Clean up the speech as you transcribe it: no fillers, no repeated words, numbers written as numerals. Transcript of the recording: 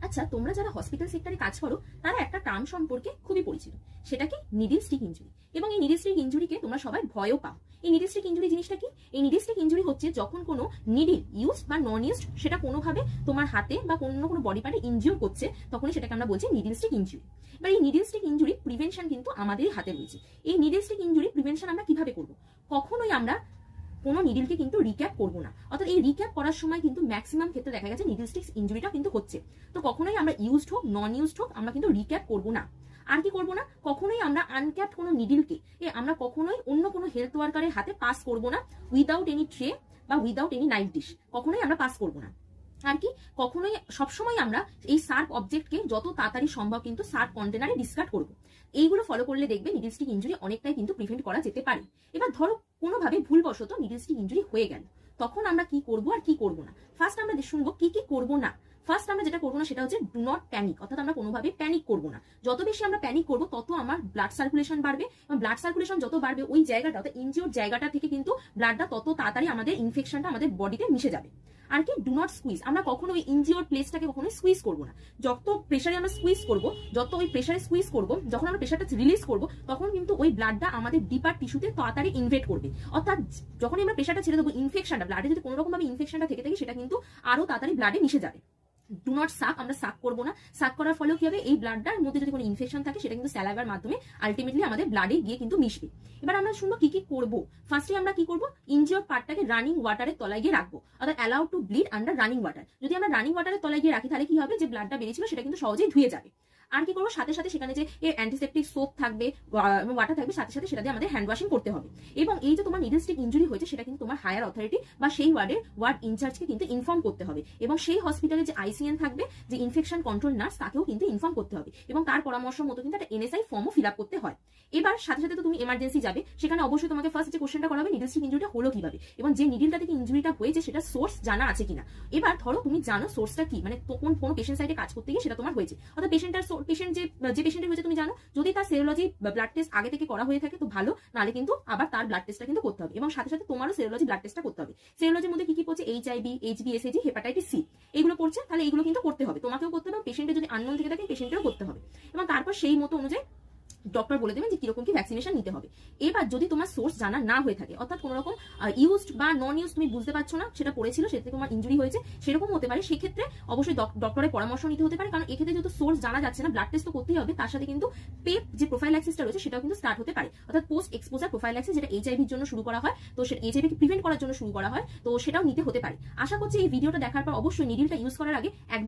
আচ্ছা, তোমরা যারা হসপিটাল সেক্টরে কাজ করো তারা একটা টার্ম সম্পর্কে খুবই পরিচিত, সেটা কি নিডল স্টিক ইনজুরি। এবং এই নিডল স্টিক ইনজুরিকে তোমরা সবাই ভয়ও পাও। এই নিডল স্টিক ইনজুরি জিনিসটা কি? এই নিডল স্টিক ইনজুরি হচ্ছে যখন কোনো নিডল ইউজড বা নন ইউজড সেটা কোনোভাবে তোমার হাতে বা কোনো বডি পার্টে ইনজিওর করছে, তখনই সেটাকে আমরা বলছি নিডল স্টিক ইনজুরি। এবার এই নিডল স্টিক ইনজুরি প্রিভেনশন কিন্তু আমাদেরই হাতে রয়েছে। এই নিডল স্টিক ইনজুরি প্রিভেনশন আমরা কিভাবে করব? কখনোই আমরা কোনো নিডলকে কিন্তু রিক্যাপ করবো না। অর্থাৎ এই রিক্যাপ করার সময় কিন্তু ম্যাক্সিমাম ক্ষেত্রে দেখা গেছে নিডল স্টিক ইনজুরিটা কিন্তু হচ্ছে। তো কখনোই আমরা ইউজড হোক নন ইউজড হোক আমরা কিন্তু রিক্যাপ করবো না। আর কি করবো না? কখনোই আমরা আনক্যাপড কোনো নিডলকে আমরা কখনোই অন্য কোনো হেলথ ওয়ার্কারের হাতে পাস করবো না, উইদাউট এনি ট্রে বা উইদাউট এনি নাইফ ডিশ কখনোই আমরা পাস করবো না। আর কি কখনোই সবসময় আমরা এই শার্প অবজেক্টকে যত তাড়াতাড়ি সম্ভব কিন্তু শার্প কন্টেনারে ডিসকার্ড করবো। এইগুলো ফলো করলে দেখবে নিডল স্টিক ইনজুরি অনেকটাই কিন্তু প্রিভেন্ট করা যেতে পারে। এবার ধরো কোনোভাবে ভুলবশত নিডল স্টিক ইনজুরি হয়ে গেল, তখন আমরা কি করবো আর কি করবো না। ফার্স্ট আমরা শুনবো কি কি করবো না। ফার্স্ট আমরা যেটা করবো না সেটা হচ্ছে ডু নট প্যানিক, অর্থাৎ আমরা কোনোভাবে প্যানিক করবো না। যত বেশি আমরা প্যানিক করবো তত আমার ব্লাড সার্কুলেশন বাড়বে, এবং ব্লাড সার্কুলেশন যত বাড়বে ওই জায়গাটা অর্থাৎ ইনজিওর জায়গাটা থেকে কিন্তু ব্লাডটা তত তাড়াতাড়ি আমাদের ইনফেকশনটা আমাদের বডিতে মিশে যাবে। আর কি ডু নট স্কুইজ, আমরা কখনো ওই ইনজিওর প্লেসটাকে কখনোই স্কুইজ করবো না। যত প্রেসারে আমরা স্কুইজ করবো, যত ওই প্রেসারে স্কুইজ করবো, যখন আমরা প্রেসারটা রিলিজ করবো তখন কিন্তু ওই ব্লাডটা আমাদের ডিপার টিস্যুতে তাড়াতাড়ি ইনভেট করবে। অর্থাৎ যখন আমরা প্রেসারটা ছেড়ে দেবো, ইনফেকশনটা ব্লাডে যদি কোনো রকম ভাবে ইনফেকশনটা থেকে থাকে সেটা কিন্তু আরো তাড়াতাড়ি ব্লাডে মিশে যাবে। ডু নট সাক, আমরা সাক করবো না। সাক করার ফলেও কি হবে? এই ব্লাডটার মধ্যে যদি কোনো ইনফেকশন থাকে সেটা কিন্তু স্যালাইভার মাধ্যমে আলটিমেটলি আমাদের ব্লাডে গিয়ে কিন্তু মিশবে। এবার আমরা শুনবো কি কি করবো। ফার্স্টে আমরা কি করবো? ইনজিওর পার্টটাকে রানিং ওয়াটারের তলায় গিয়ে রাখবো, অর্থাৎ allow to bleed under running water. যদি আমরা রানিং ওয়াটারের তলায় গিয়ে রাখি তাহলে কি হবে? যে ব্লাডটা বেরিয়েছিল সেটা কিন্তু সহজেই ধুয়ে যাবে। আর কি করবো? সাথে সাথে সেখানে যে অ্যান্টিসেপ্টিক সোপ থাকবে, ওয়াটার থাকবে, সাথে সাথে সেটা দিয়ে আমাদের হ্যান্ড ওয়াশিং করতে হবে। এবং এই যে তোমার নিডল স্টিক ইনজুরি হয়েছে সেটা কিন্তু তোমার হায়ার অথরিটি বা সেই ওয়ার্ড ইনচার্জকে কিন্তু ইনফর্ম করতে হবে, এবং সেই হসপিটালে যে আইসিএন থাকবে, যে ইনফেকশন কন্ট্রোল নার্স, তাকেও কিন্তু ইনফর্ম করতে হবে, এবং তার পরামর্শ মতো কিন্তু একটা এনএসআই ফর্মও ফিল আপ করতে হয়। এবার সাথে সাথে তো তুমি এমার্জেন্সি যাবে, সেখানে অবশ্যই তোমাকে ফার্স্ট যে কোশ্চেনটা করা হবে নিডল স্টিক ইনজুরিটা হলো কিভাবে, এবং যে নিডলটা থেকে ইনজুরিটা হয়েছে সেটা সোর্স জানা আছে কিনা। এবার ধরো তুমি জানো সোর্সটা কি, মানে কোনো পেশেন্ট সাইডে কাজ করতে গিয়ে সেটা তোমার হয়েছে, অর্থাৎ পেশেন্ট যে পেশেন্টের হয়েছে তুমি জানো, যদি তার সেরোলজি ব্লাড টেস্ট আগে থেকে করা হয়ে থাকে তো ভালো, নালে কিন্তু আবার তার ব্লাড টেস্টটা কিন্তু করতে হবে, এবং সাথে সাথে তোমারও সেরোলজি ব্লাড টেস্টটা করতে হবে। সেরোলজির মধ্যে কি কি পড়ছে? এইচআইভি, এইচবিএসএজি, হেপাটাইটিস সি, এগুলো পড়ছে। তাহলে এগুলো কিন্তু করতে হবে, তোমাকেও করতে হবে, পেশেন্টের যদি আননোন থেকে থাকে পেশেন্টেরও করতে হবে, এবং তারপর সেই মতো অনুযায়ী ডক্টর বলে দেবেন যে কিরকম কি ভ্যাকসিনেশন নিতে হবে। এবার যদি তোমার সোর্স জানা না হয়ে থাকে, অর্থাৎ কোনো রকম ইউজড বা নন ইউজড তুমি বুঝতে পারছো না, সেটা পড়েছিল সেটা থেকে তোমার ইনজুরি হয়েছে, সেরকম হতে পারে, সেক্ষেত্রে অবশ্যই ডক্টরের পরামর্শ নিতে হতে পারে। কারণ এক্ষেত্রে যেহেতু সোর্স জানা যাচ্ছে না, ব্লাড টেস্ট তো করতেই হবে, তার সাথে কিন্তু পেপ যে প্রোফাইল্যাক্সিসটা রয়েছে সেটাও কিন্তু স্টার্ট হতে পারে, অর্থাৎ পোস্ট এক্সপোজার প্রোফাইল্যাক্সিস, যেটা এইচআইভির জন্য শুরু করা হয়। তো সেটা এইচআইভিকে প্রিভেন্ট করার জন্য শুরু করা হয়, তো সেটাও নিতে হতে পারে। আশা করছি এই ভিডিওটা দেখার পর অবশ্যই নিডলটা ইউজ করার আগে